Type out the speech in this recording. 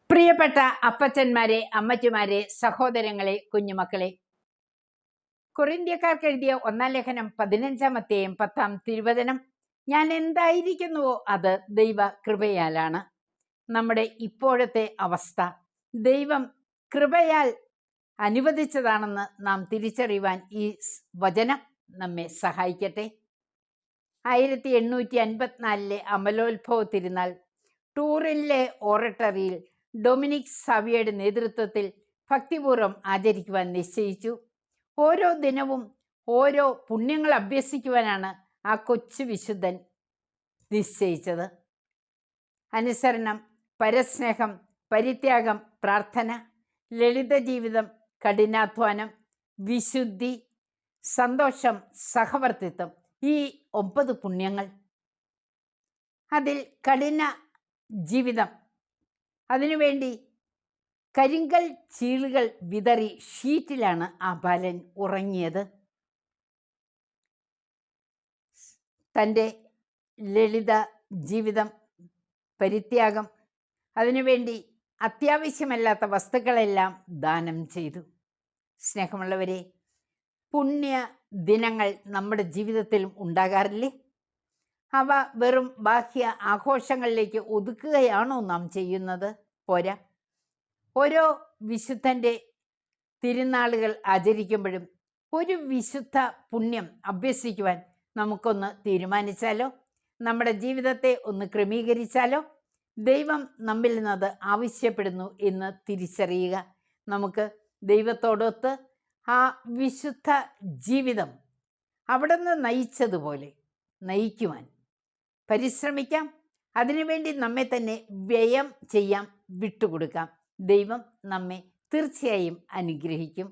പ്രിയപ്പെട്ട അപ്പച്ചന്മാരെ, അമ്മച്ചിമാരെ, സഹോദരങ്ങളെ, കുഞ്ഞുമക്കളെ, കൊറിന്ത്യക്കാർക്ക് എഴുതിയ 1 ലേഖനം 15 അധ്യായം 10 തിരുവചനം, ഞാൻ എന്തായിരിക്കുന്നുവോ അത് ദൈവ കൃപയാലാണ്. നമ്മുടെ ഇപ്പോഴത്തെ അവസ്ഥ ദൈവം കൃപയാൽ അനുവദിച്ചതാണെന്ന് നാം തിരിച്ചറിയുവാൻ ഈ വചനം നമ്മെ സഹായിക്കട്ടെ. 1854 അമലോത്ഭവ തിരുനാൾ ടൂറിലെ ഓറട്ടറിയിൽ ഡൊമിനിക് സാവിയയുടെ നേതൃത്വത്തിൽ ഭക്തിപൂർവ്വം ആചരിക്കുവാൻ നിശ്ചയിച്ചു. ഓരോ ദിനവും ഓരോ പുണ്യങ്ങൾ അഭ്യസിക്കുവാനാണ് ആ കൊച്ചു വിശുദ്ധൻ നിശ്ചയിച്ചത്. അനുസരണം, പരസ്നേഹം, പരിത്യാഗം, പ്രാർത്ഥന, ലളിത ജീവിതം, കഠിനാധ്വാനം, വിശുദ്ധി, സന്തോഷം, സഹവർത്തിത്വം, ഈ 9 പുണ്യങ്ങൾ. അതിൽ കഠിന ജീവിതം, അതിനുവേണ്ടി കരിങ്കൽ ചീളുകൾ വിതറി ഷീറ്റിലാണ് ആ ബാലൻ ഉറങ്ങിയത്. തൻ്റെ ലളിത ജീവിതം, പരിത്യാഗം, അതിനുവേണ്ടി അത്യാവശ്യമല്ലാത്ത വസ്തുക്കളെല്ലാം ദാനം ചെയ്തു. സ്നേഹമുള്ളവരെ, പുണ്യ ദിനങ്ങൾ നമ്മുടെ ജീവിതത്തിലും ഉണ്ടാകാറില്ലേ? അവ വെറും ബാഹ്യ ആഘോഷങ്ങളിലേക്ക് ഒതുക്കുകയാണോ നാം ചെയ്യുന്നത്? പോരാ. ഓരോ വിശുദ്ധൻ്റെ തിരുനാളുകൾ ആചരിക്കുമ്പോഴും ഒരു വിശുദ്ധ പുണ്യം അഭ്യസിക്കുവാൻ നമുക്കൊന്ന് തീരുമാനിച്ചാലോ? നമ്മുടെ ജീവിതത്തെ ഒന്ന് ക്രമീകരിച്ചാലോ? ദൈവം നമ്മിൽ നിന്നത് ആവശ്യപ്പെടുന്നു എന്ന് തിരിച്ചറിയുക. നമുക്ക് ദൈവത്തോടൊത്ത് ആ വിശുദ്ധ ജീവിതം അവിടുന്ന് നയിച്ചതുപോലെ നയിക്കുവാൻ പരിശ്രമിക്കാം. അതിനുവേണ്ടി നമ്മെ തന്നെ വ്യയം ചെയ്യാം, വിട്ടുകൊടുക്കാം. ദൈവം നമ്മെ തീർച്ചയായും അനുഗ്രഹിക്കും.